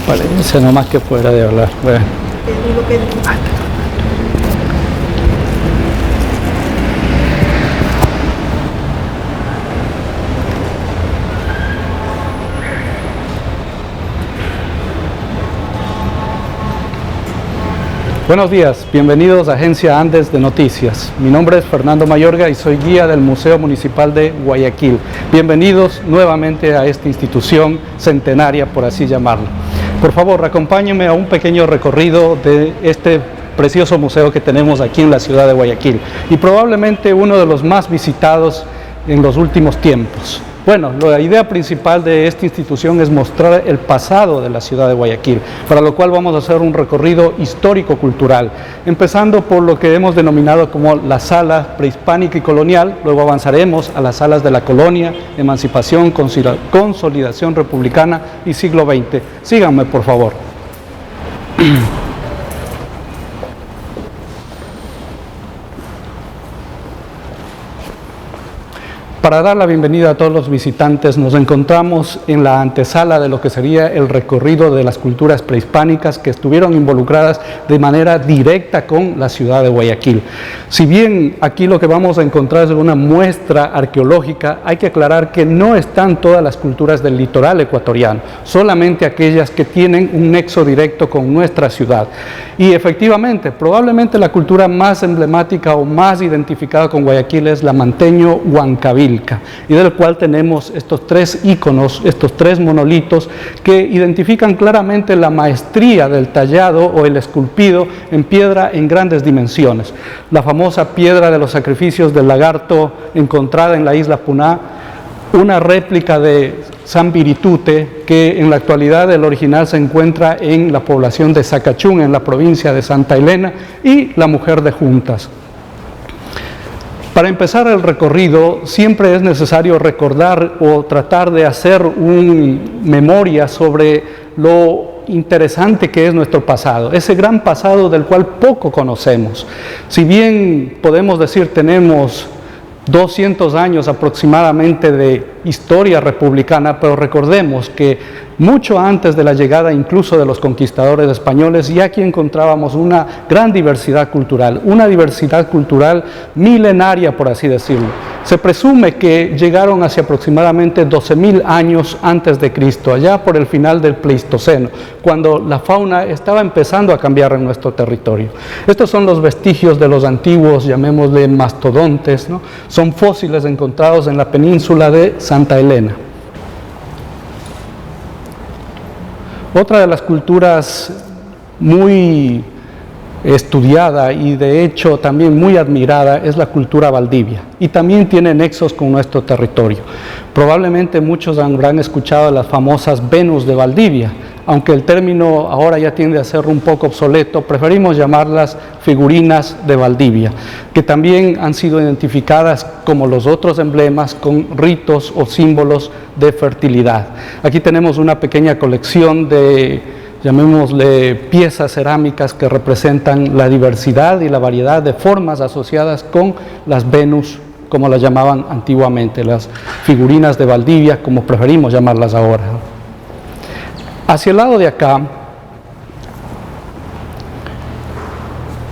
Parece nomás que fuera de hablar. Bueno. Buenos días, bienvenidos a Agencia Andes de Noticias. Mi nombre es Fernando Mayorga y soy guía del Museo Municipal de Guayaquil. Bienvenidos nuevamente a esta institución centenaria, por así llamarlo. Por favor, acompáñenme a un pequeño recorrido de este precioso museo que tenemos aquí en la ciudad de Guayaquil y probablemente uno de los más visitados en los últimos tiempos. Bueno, la idea principal de esta institución es mostrar el pasado de la ciudad de Guayaquil, para lo cual vamos a hacer un recorrido histórico-cultural, empezando por lo que hemos denominado como la sala prehispánica y colonial, luego avanzaremos a las salas de la colonia, emancipación, consolidación republicana y siglo XX. Síganme, por favor. Para dar la bienvenida a todos los visitantes, nos encontramos en la antesala de lo que sería el recorrido de las culturas prehispánicas que estuvieron involucradas de manera directa con la ciudad de Guayaquil. Si bien aquí lo que vamos a encontrar es una muestra arqueológica, hay que aclarar que no están todas las culturas del litoral ecuatoriano, solamente aquellas que tienen un nexo directo con nuestra ciudad. Y efectivamente, probablemente la cultura más emblemática o más identificada con Guayaquil es la manteño-huancabil, y del cual tenemos estos tres íconos, estos tres monolitos que identifican claramente la maestría del tallado o el esculpido en piedra en grandes dimensiones. La famosa piedra de los sacrificios del lagarto encontrada en la isla Puná, una réplica de San Viritute que en la actualidad el original se encuentra en la población de Zacachún, en la provincia de Santa Elena, y la mujer de Juntas. Para empezar el recorrido, siempre es necesario recordar o tratar de hacer una memoria sobre lo interesante que es nuestro pasado, ese gran pasado del cual poco conocemos. Si bien podemos decir tenemos 200 años aproximadamente de historia republicana, pero recordemos que mucho antes de la llegada incluso de los conquistadores españoles, ya aquí encontrábamos una gran diversidad cultural, una diversidad cultural milenaria, por así decirlo. Se presume que llegaron hacia aproximadamente 12.000 años antes de Cristo, allá por el final del Pleistoceno, cuando la fauna estaba empezando a cambiar en nuestro territorio. Estos son los vestigios de los antiguos, llamémosle mastodontes, ¿no? Son fósiles encontrados en la península de Santa Elena. Otra de las culturas muy estudiada y de hecho también muy admirada es la cultura Valdivia, y también tiene nexos con nuestro territorio. Probablemente muchos habrán escuchado las famosas Venus de Valdivia, aunque el término ahora ya tiende a ser un poco obsoleto, preferimos llamarlas figurinas de Valdivia, que también han sido identificadas como los otros emblemas con ritos o símbolos de fertilidad. Aquí tenemos una pequeña colección de, llamémosle, piezas cerámicas que representan la diversidad y la variedad de formas asociadas con las Venus, como las llamaban antiguamente, las figurinas de Valdivia, como preferimos llamarlas ahora. Hacia el lado de acá,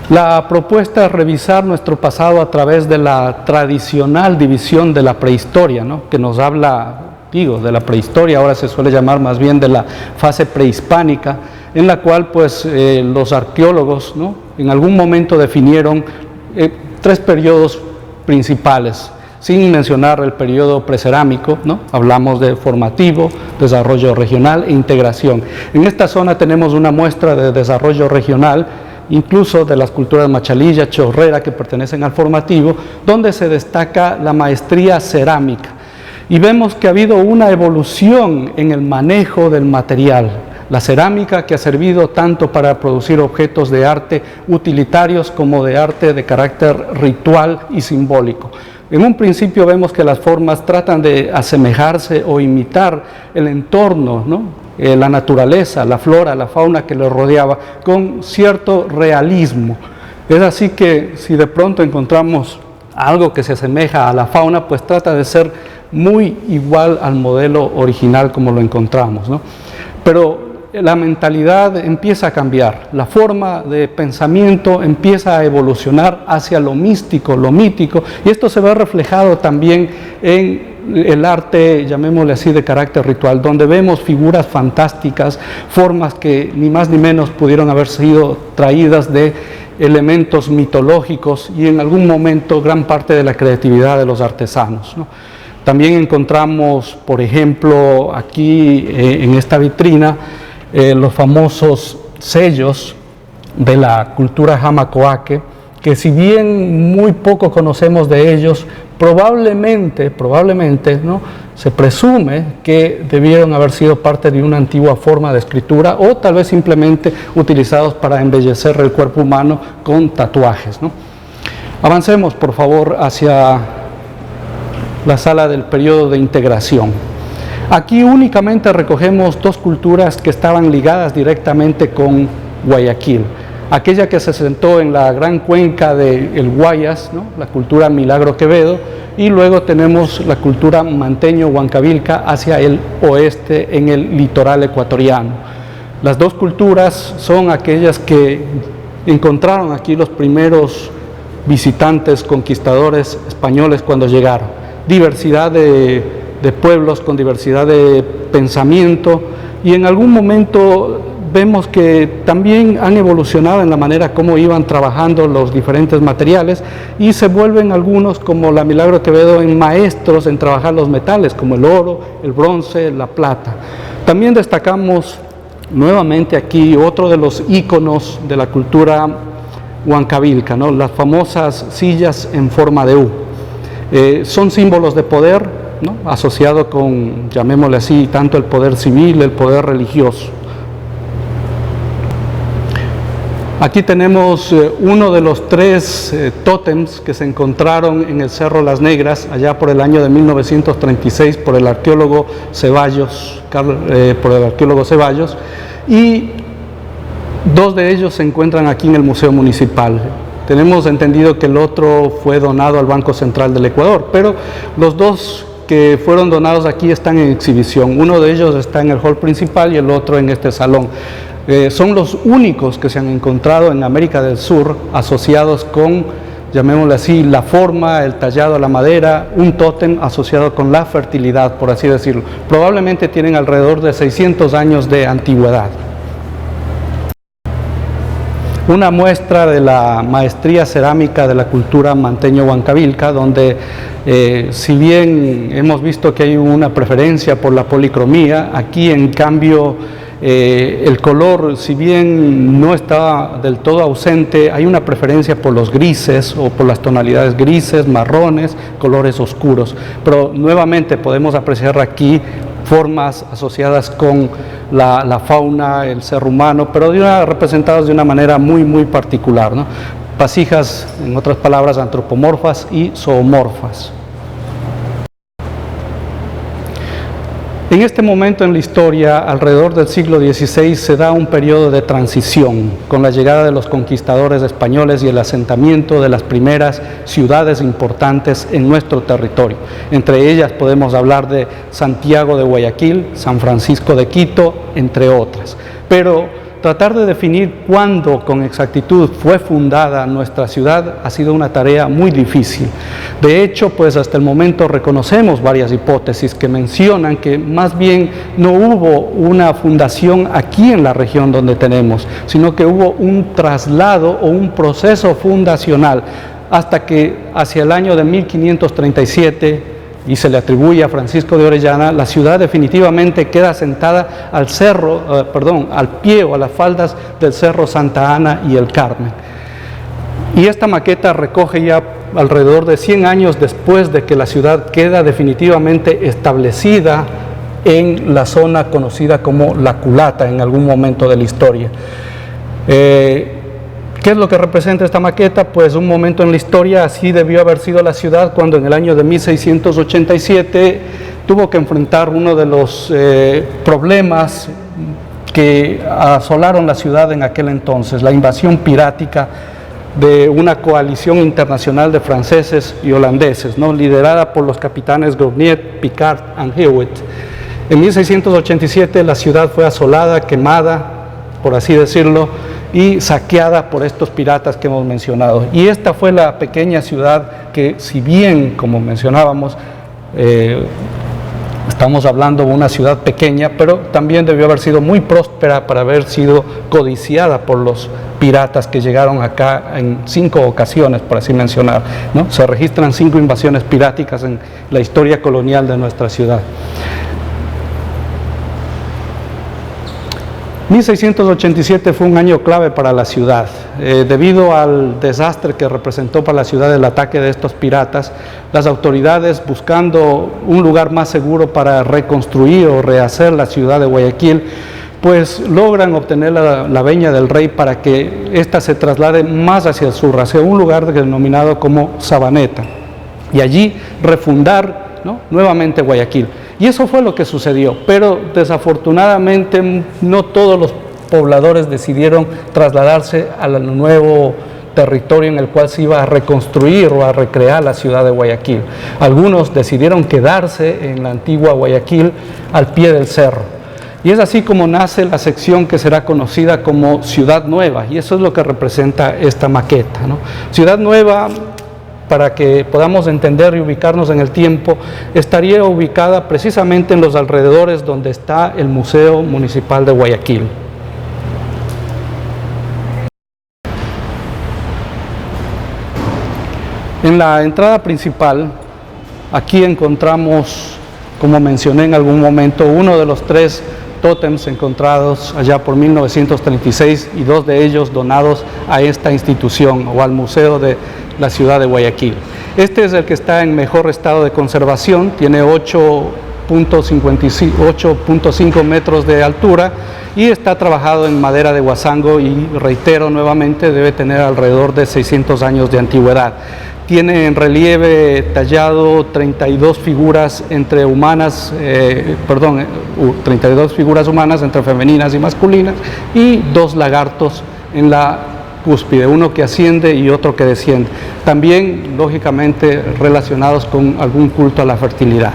la propuesta es revisar nuestro pasado a través de la tradicional división de la prehistoria, ¿no? Que nos habla, de la prehistoria, ahora se suele llamar más bien de la fase prehispánica, en la cual pues los arqueólogos, ¿no? En algún momento definieron tres periodos principales, sin mencionar el periodo precerámico, ¿no? Hablamos de formativo, desarrollo regional e integración. En esta zona tenemos una muestra de desarrollo regional, incluso de las culturas machalilla, chorrera, que pertenecen al formativo, donde se destaca la maestría cerámica. Y vemos que ha habido una evolución en el manejo del material. La cerámica, que ha servido tanto para producir objetos de arte utilitarios como de arte de carácter ritual y simbólico. En un principio vemos que las formas tratan de asemejarse o imitar el entorno, ¿no? La naturaleza, la flora, la fauna que le rodeaba, con cierto realismo. Es así que si de pronto encontramos algo que se asemeja a la fauna, pues trata de ser muy igual al modelo original como lo encontramos, ¿no? Pero la mentalidad empieza a cambiar, la forma de pensamiento empieza a evolucionar hacia lo místico, lo mítico, y esto se ve reflejado también en el arte, llamémosle así, de carácter ritual, donde vemos figuras fantásticas, formas que ni más ni menos pudieron haber sido traídas de elementos mitológicos y en algún momento gran parte de la creatividad de los artesanos, ¿no? También encontramos, por ejemplo, aquí en esta vitrina, los famosos sellos de la cultura jamacoaque, que si bien muy poco conocemos de ellos, probablemente, ¿no?, se presume que debieron haber sido parte de una antigua forma de escritura o tal vez simplemente utilizados para embellecer el cuerpo humano con tatuajes, ¿no? Avancemos, por favor, hacia la sala del periodo de integración. Aquí únicamente recogemos dos culturas que estaban ligadas directamente con Guayaquil. Aquella que se sentó en la gran cuenca del Guayas, ¿no?, la cultura Milagro Quevedo, y luego tenemos la cultura Manteño-Huancavilca hacia el oeste en el litoral ecuatoriano. Las dos culturas son aquellas que encontraron aquí los primeros visitantes, conquistadores españoles cuando llegaron. Diversidad de pueblos con diversidad de pensamiento, y en algún momento vemos que también han evolucionado en la manera como iban trabajando los diferentes materiales y se vuelven algunos, como la Milagro Quevedo, en maestros en trabajar los metales como el oro, el bronce, la plata. También destacamos nuevamente aquí otro de los íconos de la cultura huancavilca, ¿no?, las famosas sillas en forma de U. Son símbolos de poder, ¿no?, asociado con, llamémosle así, tanto el poder civil, el poder religioso. Aquí tenemos uno de los tres tótems que se encontraron en el Cerro Las Negras, allá por el año de 1936, por el arqueólogo Ceballos, y dos de ellos se encuentran aquí en el Museo Municipal. Tenemos entendido que el otro fue donado al Banco Central del Ecuador, pero los dos que fueron donados aquí están en exhibición. Uno de ellos está en el hall principal y el otro en este salón. Son los únicos que se han encontrado en América del Sur asociados con, llamémosle así, la forma, el tallado, la madera, un tótem asociado con la fertilidad, por así decirlo. Probablemente tienen alrededor de 600 años de antigüedad. Una muestra de la maestría cerámica de la cultura manteño-huancavilca, donde si bien hemos visto que hay una preferencia por la policromía, aquí en cambio el color, si bien no está del todo ausente, hay una preferencia por los grises o por las tonalidades grises, marrones, colores oscuros. Pero nuevamente podemos apreciar aquí formas asociadas con la fauna, el ser humano, pero representadas de una manera muy, muy particular, ¿no? Vasijas, en otras palabras, antropomorfas y zoomorfas. En este momento en la historia, alrededor del siglo XVI, se da un periodo de transición con la llegada de los conquistadores españoles y el asentamiento de las primeras ciudades importantes en nuestro territorio. Entre ellas podemos hablar de Santiago de Guayaquil, San Francisco de Quito, entre otras. Pero tratar de definir cuándo con exactitud fue fundada nuestra ciudad ha sido una tarea muy difícil. De hecho, pues hasta el momento reconocemos varias hipótesis que mencionan que más bien no hubo una fundación aquí en la región donde tenemos, sino que hubo un traslado o un proceso fundacional hasta que hacia el año de 1537, y se le atribuye a Francisco de Orellana, la ciudad definitivamente queda asentada al pie o a las faldas del Cerro Santa Ana y el Carmen. Y esta maqueta recoge ya alrededor de 100 años después de que la ciudad queda definitivamente establecida en la zona conocida como La Culata en algún momento de la historia. ¿Qué es lo que representa esta maqueta? Pues un momento en la historia, así debió haber sido la ciudad cuando en el año de 1687 tuvo que enfrentar uno de los problemas que asolaron la ciudad en aquel entonces, la invasión pirática de una coalición internacional de franceses y holandeses, ¿no?, liderada por los capitanes Gourniet, Picard y Hewitt. En 1687 la ciudad fue asolada, quemada, por así decirlo, y saqueada por estos piratas que hemos mencionado. Y esta fue la pequeña ciudad que, si bien, como mencionábamos, estamos hablando de una ciudad pequeña, pero también debió haber sido muy próspera para haber sido codiciada por los piratas que llegaron acá en 5 ocasiones, por así mencionar, ¿no? Se registran 5 invasiones piráticas en la historia colonial de nuestra ciudad. 1687 fue un año clave para la ciudad, debido al desastre que representó para la ciudad el ataque de estos piratas. Las autoridades, buscando un lugar más seguro para reconstruir o rehacer la ciudad de Guayaquil, pues logran obtener la venia del rey para que ésta se traslade más hacia el sur, hacia un lugar denominado como Sabaneta, y allí refundar, ¿no?, nuevamente Guayaquil. Y eso fue lo que sucedió, pero desafortunadamente no todos los pobladores decidieron trasladarse al nuevo territorio en el cual se iba a reconstruir o a recrear la ciudad de Guayaquil. Algunos decidieron quedarse en la antigua Guayaquil al pie del cerro. Y es así como nace la sección que será conocida como Ciudad Nueva, y eso es lo que representa esta maqueta, ¿no? Ciudad Nueva, para que podamos entender y ubicarnos en el tiempo, estaría ubicada precisamente en los alrededores donde está el Museo Municipal de Guayaquil. En la entrada principal, aquí encontramos, como mencioné en algún momento, uno de los 3 tótems encontrados allá por 1936 y 2 de ellos donados a esta institución o al Museo de la ciudad de Guayaquil. Este es el que está en mejor estado de conservación, tiene 8.5 metros de altura y está trabajado en madera de huasango y, reitero nuevamente, debe tener alrededor de 600 años de antigüedad. Tiene en relieve tallado 32 figuras entre humanas, 32 figuras humanas entre femeninas y masculinas, y 2 lagartos en la cúspide, uno que asciende y otro que desciende, también lógicamente relacionados con algún culto a la fertilidad.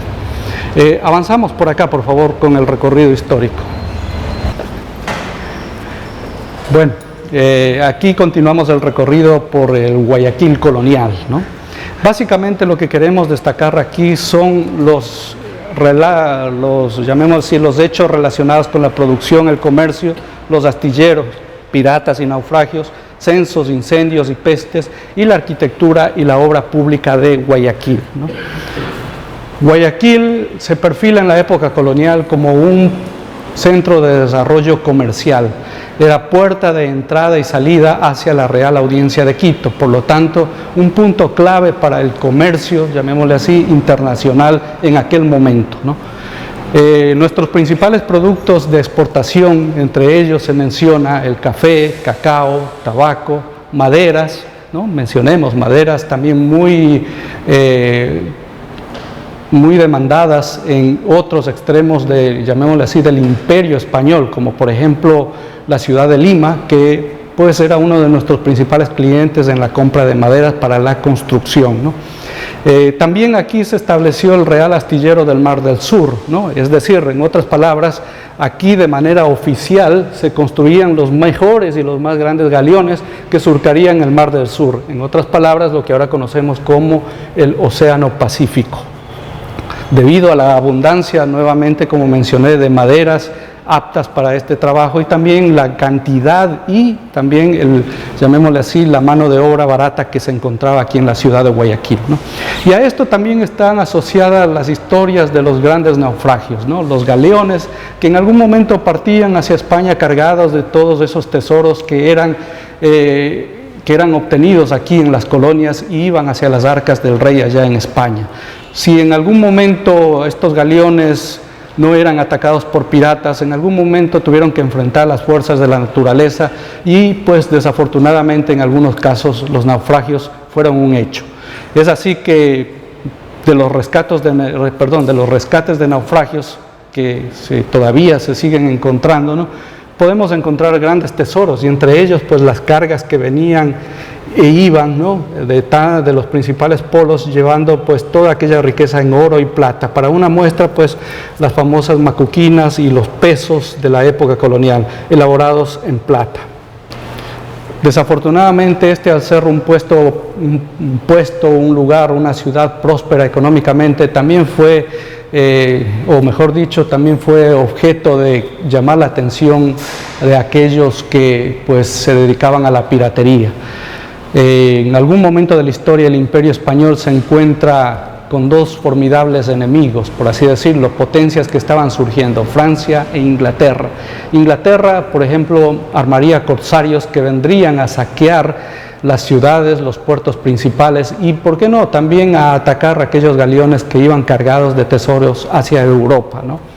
Avanzamos por acá, por favor, con el recorrido histórico. Bueno, aquí continuamos el recorrido por el Guayaquil colonial, ¿no? Básicamente lo que queremos destacar aquí son llamémoslo así, los hechos relacionados con la producción, el comercio, los astilleros, piratas y naufragios, censos, incendios y pestes, y la arquitectura y la obra pública de Guayaquil, ¿no? Guayaquil se perfila en la época colonial como un centro de desarrollo comercial, era puerta de entrada y salida hacia la Real Audiencia de Quito, por lo tanto, un punto clave para el comercio, llamémosle así, internacional en aquel momento, ¿no? Nuestros principales productos de exportación, entre ellos se menciona el café, cacao, tabaco, maderas, ¿no? Mencionemos maderas también muy demandadas en otros extremos llamémosle así, del imperio español, como por ejemplo la ciudad de Lima, que pues era uno de nuestros principales clientes en la compra de maderas para la construcción, ¿no? También aquí se estableció el Real Astillero del Mar del Sur, ¿no? Es decir, en otras palabras, aquí de manera oficial se construían los mejores y los más grandes galeones que surcarían el Mar del Sur, en otras palabras, lo que ahora conocemos como el Océano Pacífico. Debido a la abundancia, nuevamente como mencioné, de maderas aptas para este trabajo, y también la cantidad y también llamémosle así, la mano de obra barata que se encontraba aquí en la ciudad de Guayaquil, ¿no? Y a esto también están asociadas las historias de los grandes naufragios, ¿no? Los galeones que en algún momento partían hacia España cargados de todos esos tesoros que eran obtenidos aquí en las colonias y iban hacia las arcas del rey allá en España. Si en algún momento estos galeones no eran atacados por piratas, en algún momento tuvieron que enfrentar las fuerzas de la naturaleza y pues desafortunadamente en algunos casos los naufragios fueron un hecho. Es así que de los rescates de naufragios que todavía se siguen encontrando, ¿no?, podemos encontrar grandes tesoros, y entre ellos pues las cargas que venían e iban, ¿no?, de los principales polos, llevando pues toda aquella riqueza en oro y plata. Para una muestra, pues las famosas macuquinas y los pesos de la época colonial, elaborados en plata. Desafortunadamente, al ser un lugar, una ciudad próspera económicamente, también fue, o mejor dicho, también fue objeto de llamar la atención de aquellos que pues se dedicaban a la piratería. En algún momento de la historia, el Imperio Español se encuentra con dos formidables enemigos, por así decirlo, potencias que estaban surgiendo, Francia e Inglaterra. Inglaterra, por ejemplo, armaría corsarios que vendrían a saquear las ciudades, los puertos principales y, ¿por qué no?, también a atacar aquellos galeones que iban cargados de tesoros hacia Europa, ¿no?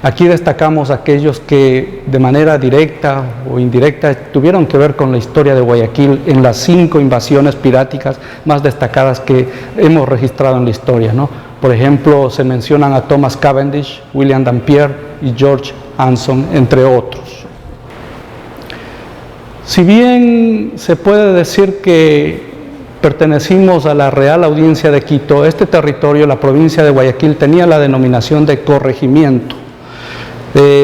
Aquí destacamos aquellos que de manera directa o indirecta tuvieron que ver con la historia de Guayaquil en las 5 invasiones piráticas más destacadas que hemos registrado en la historia, ¿no? Por ejemplo, se mencionan a Thomas Cavendish, William Dampier y George Anson, entre otros. Si bien se puede decir que pertenecimos a la Real Audiencia de Quito, este territorio, la provincia de Guayaquil, tenía la denominación de corregimiento,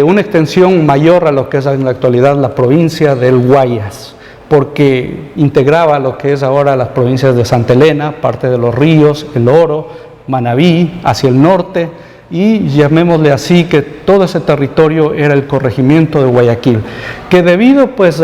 una extensión mayor a lo que es en la actualidad la provincia del Guayas, porque integraba lo que es ahora las provincias de Santa Elena, parte de Los Ríos, El Oro, Manabí, hacia el norte, y llamémosle así que todo ese territorio era el corregimiento de Guayaquil, que debido pues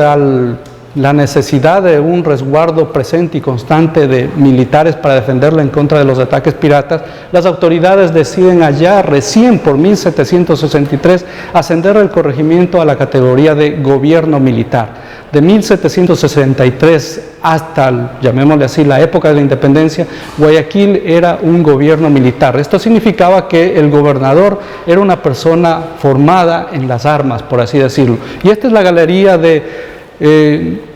la necesidad de un resguardo presente y constante de militares para defenderla en contra de los ataques piratas, las autoridades deciden allá recién por 1763 ascender el corregimiento a la categoría de gobierno militar. De 1763 hasta, llamémosle así, la época de la independencia, Guayaquil era un gobierno militar. Esto significaba que el gobernador era una persona formada en las armas, por así decirlo. Y esta es la galería de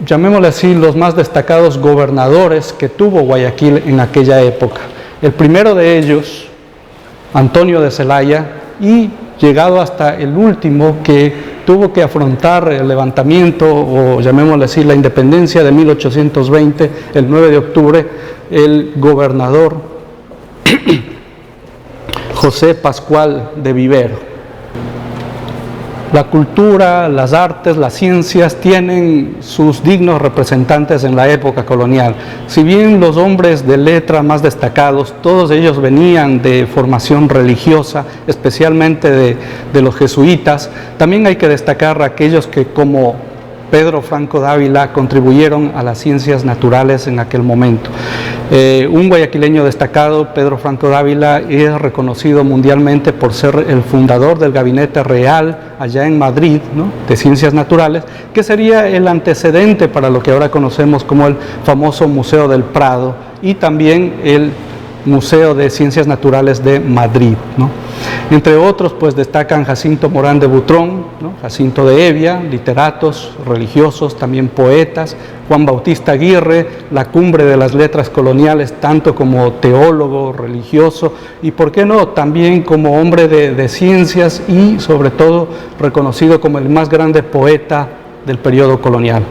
llamémosle así, los más destacados gobernadores que tuvo Guayaquil en aquella época. El primero de ellos, Antonio de Zelaya, y llegado hasta el último que tuvo que afrontar el levantamiento, o llamémosle así, la independencia de 1820, el 9 de octubre, el gobernador José Pascual de Vivero. La cultura, las artes, las ciencias tienen sus dignos representantes en la época colonial. Si bien los hombres de letra más destacados, todos ellos venían de formación religiosa, especialmente de los jesuitas, también hay que destacar a aquellos que, como Pedro Franco Dávila, contribuyeron a las ciencias naturales en aquel momento. Un guayaquileño destacado, Pedro Franco Dávila, es reconocido mundialmente por ser el fundador del Gabinete Real allá en Madrid, ¿no?, de Ciencias Naturales, que sería el antecedente para lo que ahora conocemos como el famoso Museo del Prado y también el Museo de Ciencias Naturales de Madrid, ¿no? Entre otros, pues destacan Jacinto Morán de Butrón, ¿no?, Jacinto de Evia, literatos, religiosos, también poetas, Juan Bautista Aguirre, la cumbre de las letras coloniales, tanto como teólogo, religioso y, ¿por qué no?, también como hombre de ciencias y, sobre todo, reconocido como el más grande poeta del periodo colonial.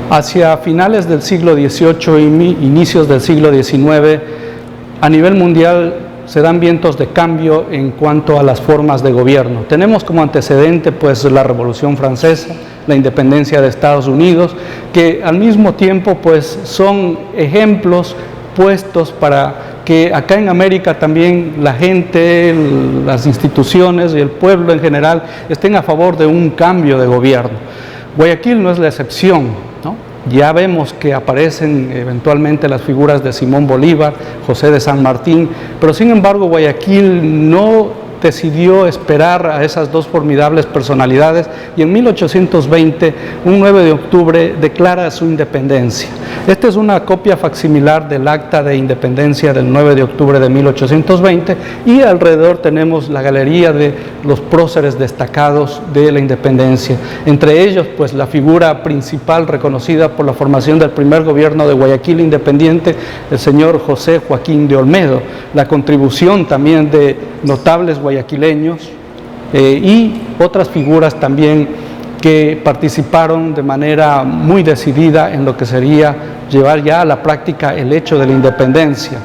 Hacia finales del siglo XVIII y inicios del siglo XIX, a nivel mundial se dan vientos de cambio en cuanto a las formas de gobierno. Tenemos como antecedente pues la Revolución Francesa, la independencia de Estados Unidos, que al mismo tiempo pues son ejemplos puestos para que acá en América también la gente, las instituciones y el pueblo en general estén a favor de un cambio de gobierno. Guayaquil no es la excepción, ¿no? Ya vemos que aparecen eventualmente las figuras de Simón Bolívar, José de San Martín, pero sin embargo Guayaquil no decidió esperar a esas dos formidables personalidades y en 1820, un 9 de octubre, declara su independencia. Esta es una copia facsimilar del acta de independencia del 9 de octubre de 1820 y alrededor tenemos la galería de los próceres destacados de la independencia. Entre ellos, pues la figura principal reconocida por la formación del primer gobierno de Guayaquil independiente, el señor José Joaquín de Olmedo, la contribución también de notables guayaquileños y otras figuras también que participaron de manera muy decidida en lo que sería llevar ya a la práctica el hecho de la independencia.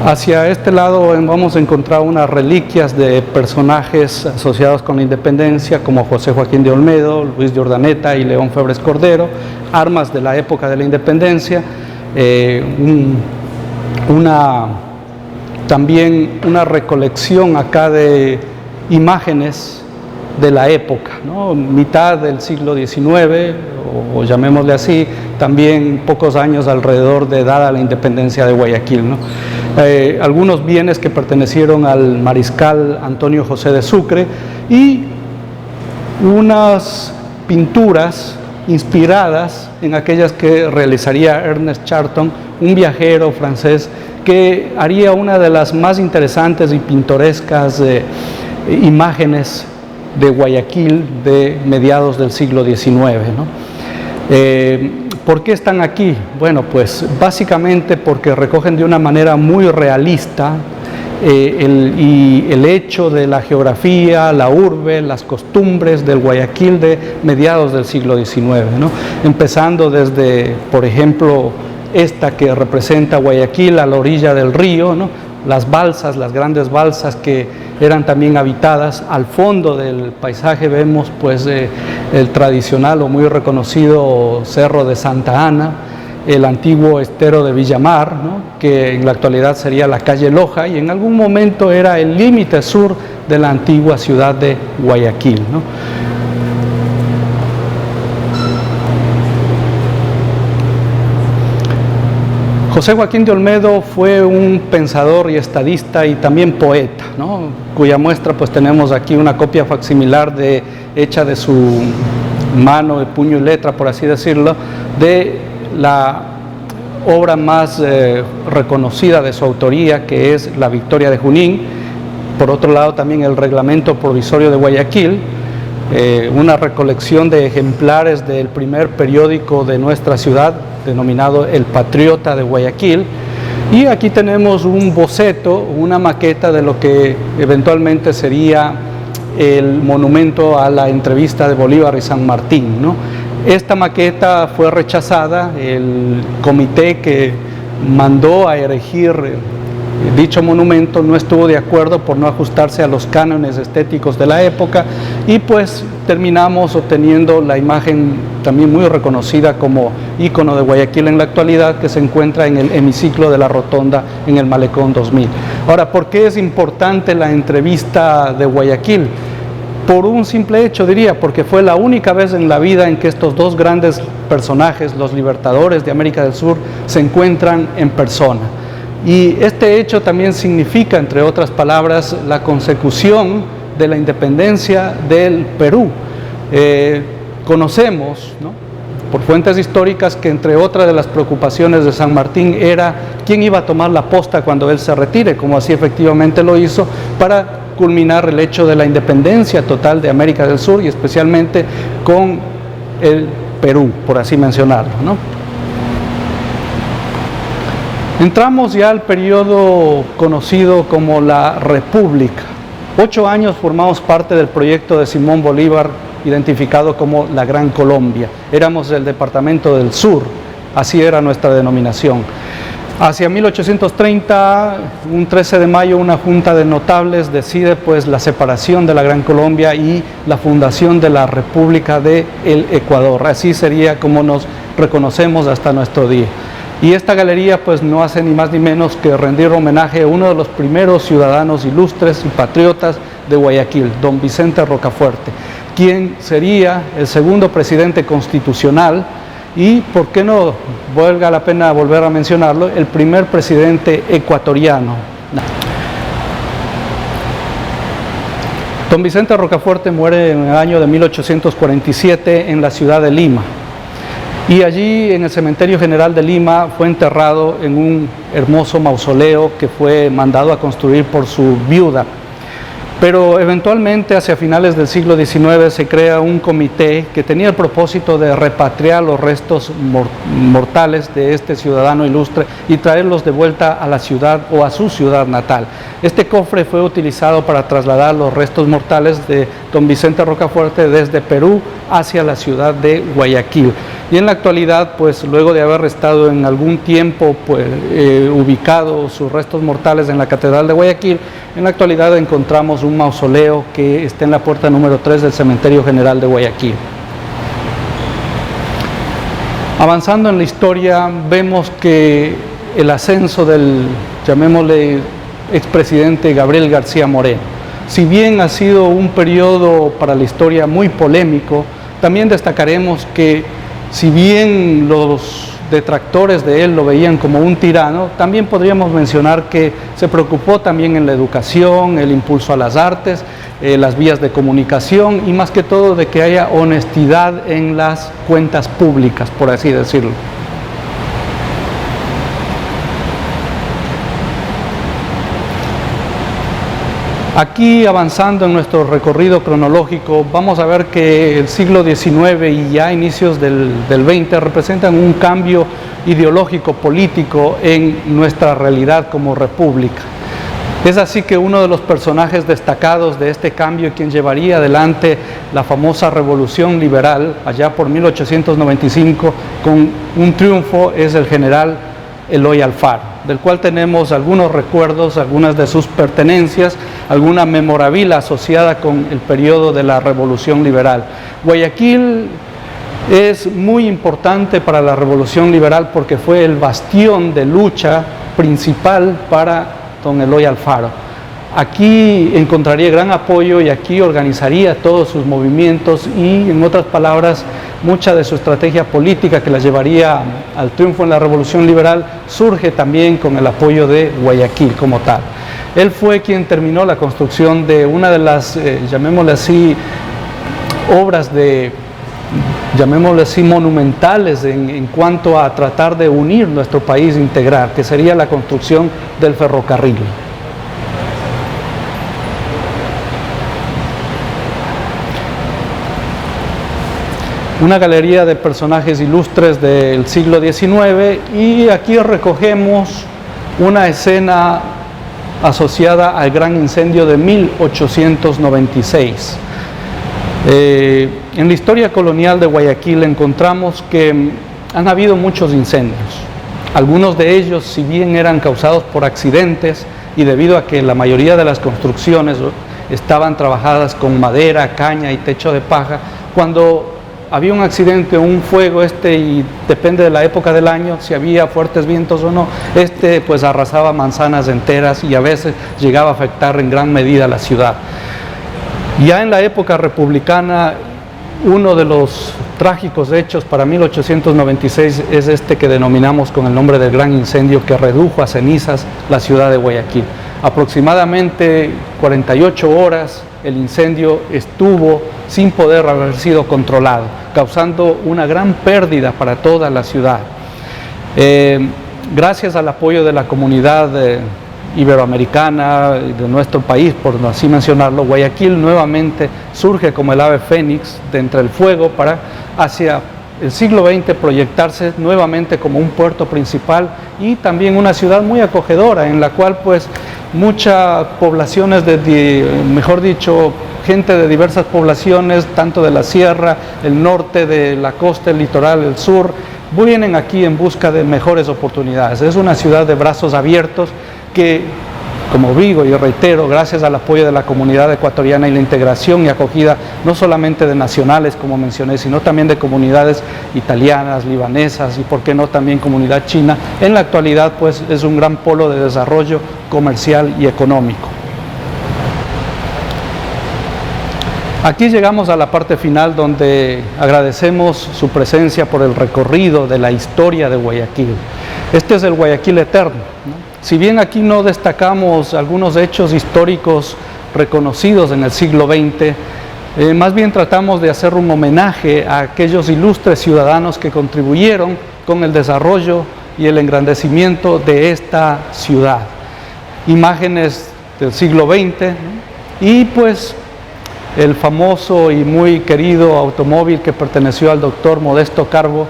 Hacia este lado vamos a encontrar unas reliquias de personajes asociados con la independencia, como José Joaquín de Olmedo, Luis de Urdaneta y León Febres Cordero, armas de la época de la independencia, también una recolección acá de imágenes de la época, ¿no? Mitad del siglo XIX, o llamémosle así, también pocos años alrededor de dada la independencia de Guayaquil, ¿no? Algunos bienes que pertenecieron al mariscal Antonio José de Sucre y unas pinturas inspiradas en aquellas que realizaría Ernest Charton, un viajero francés que haría una de las más interesantes y pintorescas imágenes de Guayaquil de mediados del siglo XIX, ¿no? ¿Por qué están aquí? Bueno, pues básicamente porque recogen de una manera muy realista el hecho de la geografía, la urbe, las costumbres del Guayaquil de mediados del siglo XIX, ¿no? Empezando desde, por ejemplo, esta que representa Guayaquil a la orilla del río, ¿no? Las balsas, las grandes balsas que eran también habitadas. Al fondo del paisaje vemos pues el tradicional o muy reconocido Cerro de Santa Ana, el antiguo estero de Villamar, ¿no? Que en la actualidad sería la calle Loja y en algún momento era el límite sur de la antigua ciudad de Guayaquil, ¿no? José Joaquín de Olmedo fue un pensador y estadista y también poeta, ¿no? Cuya muestra pues tenemos aquí una copia facsimilar hecha de su mano, de puño y letra, por así decirlo, de la obra más reconocida de su autoría, que es La Victoria de Junín. Por otro lado también el Reglamento Provisorio de Guayaquil, una recolección de ejemplares del primer periódico de nuestra ciudad, denominado El Patriota de Guayaquil, y aquí tenemos un boceto, una maqueta de lo que eventualmente sería el monumento a la entrevista de Bolívar y San Martín, ¿no? Esta maqueta fue rechazada, el comité que mandó a erigir dicho monumento no estuvo de acuerdo por no ajustarse a los cánones estéticos de la época y pues terminamos obteniendo la imagen también muy reconocida como ícono de Guayaquil en la actualidad, que se encuentra en el hemiciclo de la Rotonda en el Malecón 2000. Ahora, ¿por qué es importante la entrevista de Guayaquil? Por un simple hecho, diría, porque fue la única vez en la vida en que estos dos grandes personajes, los libertadores de América del Sur, se encuentran en persona. Y este hecho también significa, entre otras palabras, la consecución de la independencia del Perú. Conocemos, ¿no?, por fuentes históricas, que entre otras de las preocupaciones de San Martín era quién iba a tomar la posta cuando él se retire, como así efectivamente lo hizo, para culminar el hecho de la independencia total de América del Sur y especialmente con el Perú, por así mencionarlo, ¿no? Entramos ya al periodo conocido como la República. 8 años formamos parte del proyecto de Simón Bolívar, identificado como la Gran Colombia. Éramos el departamento del sur, así era nuestra denominación. Hacia 1830, un 13 de mayo, una junta de notables decide pues la separación de la Gran Colombia y la fundación de la República del Ecuador. Así sería como nos reconocemos hasta nuestro día. Y esta galería pues no hace ni más ni menos que rendir homenaje a uno de los primeros ciudadanos ilustres y patriotas de Guayaquil, don Vicente Rocafuerte, quien sería el segundo presidente constitucional y, ¿por qué no valga la pena volver a mencionarlo?, el primer presidente ecuatoriano. Don Vicente Rocafuerte muere en el año de 1847 en la ciudad de Lima. Y allí, en el Cementerio General de Lima, fue enterrado en un hermoso mausoleo que fue mandado a construir por su viuda. Pero eventualmente, hacia finales del siglo XIX, se crea un comité que tenía el propósito de repatriar los restos mortales de este ciudadano ilustre y traerlos de vuelta a la ciudad o a su ciudad natal. Este cofre fue utilizado para trasladar los restos mortales de don Vicente Rocafuerte desde Perú hacia la ciudad de Guayaquil. Y en la actualidad, pues luego de haber estado en algún tiempo ubicado sus restos mortales en la Catedral de Guayaquil, en la actualidad encontramos un mausoleo que está en la puerta número 3 del Cementerio General de Guayaquil. Avanzando en la historia, vemos que el ascenso del, llamémosle, expresidente Gabriel García Moreno, si bien ha sido un periodo para la historia muy polémico, también destacaremos que si bien los detractores de él lo veían como un tirano, también podríamos mencionar que se preocupó también en la educación, el impulso a las artes, las vías de comunicación y más que todo de que haya honestidad en las cuentas públicas, por así decirlo. Aquí, avanzando en nuestro recorrido cronológico, vamos a ver que el siglo XIX y ya inicios del XX representan un cambio ideológico político en nuestra realidad como república. Es así que uno de los personajes destacados de este cambio, quien llevaría adelante la famosa Revolución Liberal allá por 1895 con un triunfo, es el general Eloy Alfaro, del cual tenemos algunos recuerdos, algunas de sus pertenencias, alguna memorabilia asociada con el periodo de la Revolución Liberal. Guayaquil es muy importante para la Revolución Liberal porque fue el bastión de lucha principal para don Eloy Alfaro. Aquí encontraría gran apoyo y aquí organizaría todos sus movimientos y, en otras palabras, mucha de su estrategia política que la llevaría al triunfo en la Revolución Liberal surge también con el apoyo de Guayaquil como tal. Él fue quien terminó la construcción de una de las, llamémosle así, obras llamémosle así, monumentales en cuanto a tratar de unir nuestro país, integrar, que sería la construcción del ferrocarril. Una galería de personajes ilustres del siglo XIX y aquí recogemos una escena asociada al gran incendio de 1896. En la historia colonial de Guayaquil encontramos que han habido muchos incendios. Algunos de ellos, si bien eran causados por accidentes y debido a que la mayoría de las construcciones estaban trabajadas con madera, caña y techo de paja, cuando había un accidente, un fuego, y depende de la época del año, si había fuertes vientos o no, pues arrasaba manzanas enteras y a veces llegaba a afectar en gran medida a la ciudad. Ya en la época republicana, uno de los trágicos hechos para 1896 es que denominamos con el nombre del gran incendio que redujo a cenizas la ciudad de Guayaquil. Aproximadamente 48 horas el incendio estuvo sin poder haber sido controlado, causando una gran pérdida para toda la ciudad. Gracias al apoyo de la comunidad iberoamericana de nuestro país, por así mencionarlo, Guayaquil nuevamente surge como el ave fénix de entre el fuego para hacia el siglo XX proyectarse nuevamente como un puerto principal y también una ciudad muy acogedora en la cual pues muchas poblaciones, mejor dicho, gente de diversas poblaciones, tanto de la sierra, el norte, de la costa, el litoral, el sur, vienen aquí en busca de mejores oportunidades. Es una ciudad de brazos abiertos que, como digo y reitero, gracias al apoyo de la comunidad ecuatoriana y la integración y acogida no solamente de nacionales, como mencioné, sino también de comunidades italianas, libanesas y, por qué no, también comunidad china, en la actualidad pues es un gran polo de desarrollo comercial y económico. Aquí llegamos a la parte final donde agradecemos su presencia por el recorrido de la historia de Guayaquil. Este es el Guayaquil eterno, ¿no? Si bien aquí no destacamos algunos hechos históricos reconocidos en el siglo XX, más bien tratamos de hacer un homenaje a aquellos ilustres ciudadanos que contribuyeron con el desarrollo y el engrandecimiento de esta ciudad. Imágenes del siglo XX, y pues el famoso y muy querido automóvil que perteneció al doctor Modesto Carbo,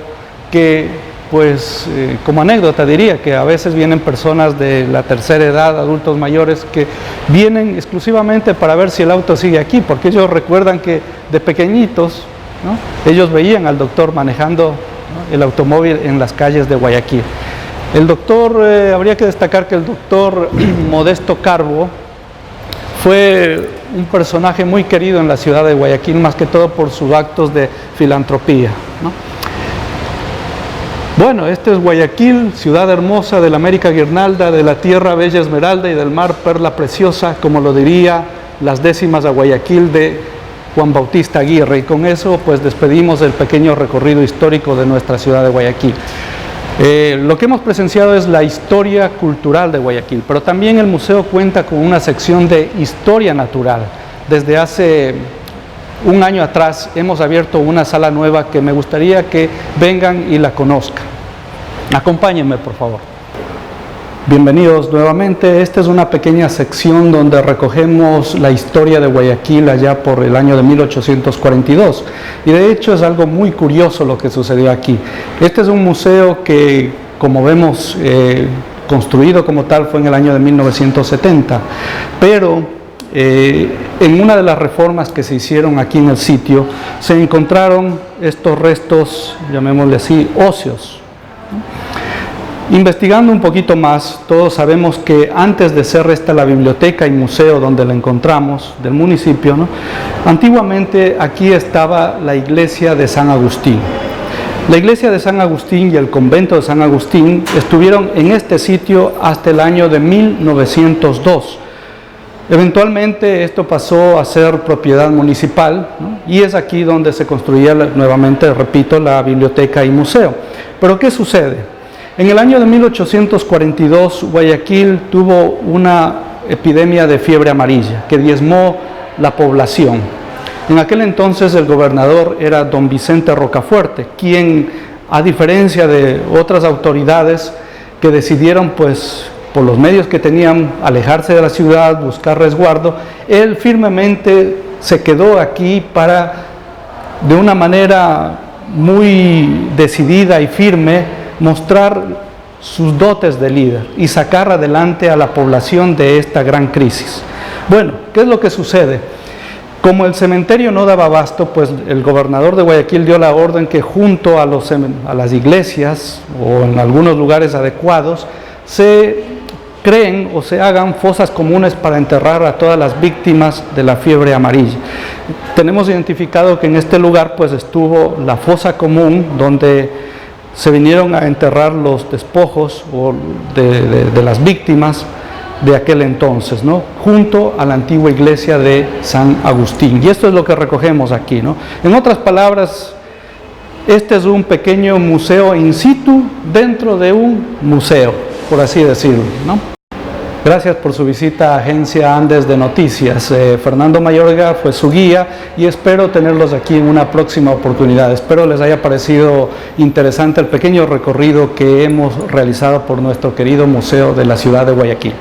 que pues como anécdota diría que a veces vienen personas de la tercera edad, adultos mayores, que vienen exclusivamente para ver si el auto sigue aquí, porque ellos recuerdan que de pequeñitos, ¿no?, ellos veían al doctor manejando, ¿no?, el automóvil en las calles de Guayaquil. El doctor, habría que destacar que el doctor Modesto Carbo fue un personaje muy querido en la ciudad de Guayaquil, más que todo por sus actos de filantropía, ¿no? Bueno, este es Guayaquil, ciudad hermosa de la América Guirnalda, de la tierra bella esmeralda y del mar perla preciosa, como lo diría las décimas a Guayaquil de Juan Bautista Aguirre. Y con eso pues despedimos el pequeño recorrido histórico de nuestra ciudad de Guayaquil. Lo que hemos presenciado es la historia cultural de Guayaquil, pero también el museo cuenta con una sección de historia natural. Desde hace un año atrás hemos abierto una sala nueva que me gustaría que vengan y la conozcan. Acompáñenme, por favor. Bienvenidos nuevamente. Esta es una pequeña sección donde recogemos la historia de Guayaquil allá por el año de 1842. Y de hecho es algo muy curioso lo que sucedió aquí. Este es un museo que, como vemos, construido como tal fue en el año de 1970. Pero en una de las reformas que se hicieron aquí en el sitio, se encontraron estos restos, llamémosle así, óseos. Investigando un poquito más, todos sabemos que antes de ser esta la biblioteca y museo donde la encontramos, del municipio, ¿no?, antiguamente aquí estaba la iglesia de San Agustín. La iglesia de San Agustín y el convento de San Agustín estuvieron en este sitio hasta el año de 1902. Eventualmente esto pasó a ser propiedad municipal, ¿no?, y es aquí donde se construía nuevamente, repito, la biblioteca y museo. Pero ¿qué sucede? En el año de 1842 Guayaquil tuvo una epidemia de fiebre amarilla que diezmó la población. En aquel entonces el gobernador era don Vicente Rocafuerte, quien, a diferencia de otras autoridades que decidieron pues por los medios que tenían alejarse de la ciudad, buscar resguardo, él firmemente se quedó aquí para, de una manera muy decidida y firme, mostrar sus dotes de líder y sacar adelante a la población de esta gran crisis. Bueno, ¿qué es lo que sucede? Como el cementerio no daba abasto, pues el gobernador de Guayaquil dio la orden que junto a las iglesias o en algunos lugares adecuados se creen o se hagan fosas comunes para enterrar a todas las víctimas de la fiebre amarilla. Tenemos identificado que en este lugar pues estuvo la fosa común donde se vinieron a enterrar los despojos de las víctimas de aquel entonces, ¿no?, junto a la antigua iglesia de San Agustín. Y esto es lo que recogemos aquí, ¿no? En otras palabras, este es un pequeño museo in situ dentro de un museo, por así decirlo, ¿no? Gracias por su visita a Agencia Andes de Noticias. Fernando Mayorga fue su guía y espero tenerlos aquí en una próxima oportunidad. Espero les haya parecido interesante el pequeño recorrido que hemos realizado por nuestro querido museo de la ciudad de Guayaquil.